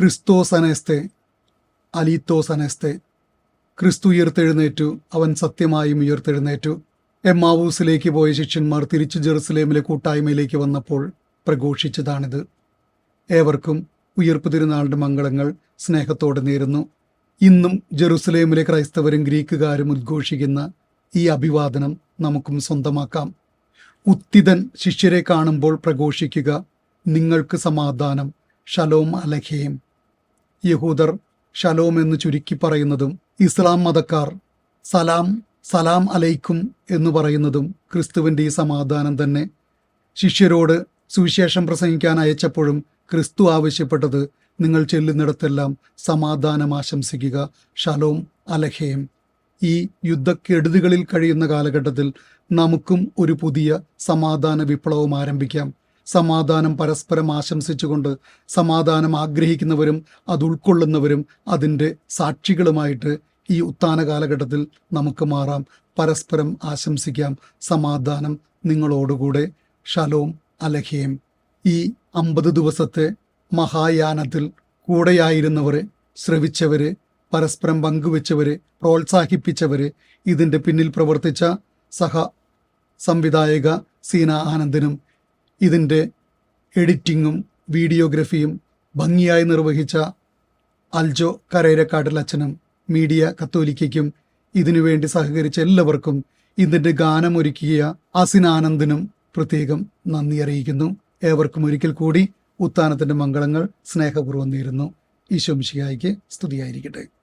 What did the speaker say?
ക്രിസ്തോസ് അനേസ്തെ, അലീത്തോസ് അനേസ്തെ. ക്രിസ്തു ഉയർത്തെഴുന്നേറ്റു, അവൻ സത്യമായും ഉയർത്തെഴുന്നേറ്റു. എമ്മാവൂസിലേക്ക് പോയ ശിഷ്യന്മാർ തിരിച്ചു ജെറുസലേമിലെ കൂട്ടായ്മയിലേക്ക് വന്നപ്പോൾ പ്രഘോഷിച്ചതാണിത്. ഏവർക്കും ഉയർപ്പ് തിരുനാളിൻ്റെ മംഗളങ്ങൾ സ്നേഹത്തോടെ നേരുന്നു. ഇന്നും ജെറുസലേമിലെ ക്രൈസ്തവരും ഗ്രീക്കുകാരും ഉദ്ഘോഷിക്കുന്ന ഈ അഭിവാദനം നമുക്കും സ്വന്തമാക്കാം. ഉത്തിതൻ ശിഷ്യരെ കാണുമ്പോൾ പ്രഘോഷിക്കുക, നിങ്ങൾക്ക് സമാധാനം, ഷലോം അലഖേം. യഹൂദർ ഷലോം എന്ന് ചുരുക്കി പറയുന്നതും ഇസ്ലാം മതക്കാർ സലാം സലാം അലൈക്കും എന്ന് പറയുന്നതും ക്രിസ്തുവിൻ്റെ ഈ സമാധാനം തന്നെ. ശിഷ്യരോട് സുവിശേഷം പ്രസംഗിക്കാൻ അയച്ചപ്പോഴും ക്രിസ്തു ആവശ്യപ്പെട്ടത് നിങ്ങൾ ചെല്ലുന്നിടത്തെല്ലാം സമാധാനം ആശംസിക്കുക, ഷലോം അലഖേം. ഈ യുദ്ധക്കെടുതികളിൽ കഴിയുന്ന കാലഘട്ടത്തിൽ നമുക്കും ഒരു പുതിയ സമാധാന വിപ്ലവം ആരംഭിക്കാം. സമാധാനം പരസ്പരം ആശംസിച്ചുകൊണ്ട് സമാധാനം ആഗ്രഹിക്കുന്നവരും അത് ഉൾക്കൊള്ളുന്നവരും അതിൻ്റെ സാക്ഷികളുമായിട്ട് ഈ ഉത്ഥാന കാലഘട്ടത്തിൽ നമുക്ക് മാറാം. പരസ്പരം ആശംസിക്കാം, സമാധാനം നിങ്ങളോടുകൂടെ, ഷലോം അലഖേം. ഈ 50 ദിവസത്തെ മഹായാനത്തിൽ കൂടെയായിരുന്നവരെ, ശ്രവിച്ചവരെ, പരസ്പരം പങ്കുവെച്ചവരെ, പ്രോത്സാഹിപ്പിച്ചവരെ, ഇതിൻ്റെ പിന്നിൽ പ്രവർത്തിച്ച സഹ സംവിധായക സീന ആനന്ദിനും ഇതിൻ്റെ എഡിറ്റിങ്ങും വീഡിയോഗ്രഫിയും ഭംഗിയായി നിർവഹിച്ച അൽജോ കരേരക്കാട്ടിൽ അച്ഛനും മീഡിയ കത്തോലിക്കയ്ക്കും ഇതിനുവേണ്ടി സഹകരിച്ച എല്ലാവർക്കും, ഇതിൻ്റെ ഗാനമൊരുക്കിയ അസിൻ ആനന്ദിനും പ്രത്യേകം നന്ദി അറിയിക്കുന്നു. ഏവർക്കും ഒരിക്കൽ കൂടി ഉത്ഥാനത്തിൻ്റെ മംഗളങ്ങൾ സ്നേഹപൂർവ്വം നേരുന്നു. ഈശോ മിശിഹായ്ക്ക് സ്തുതിയായിരിക്കട്ടെ.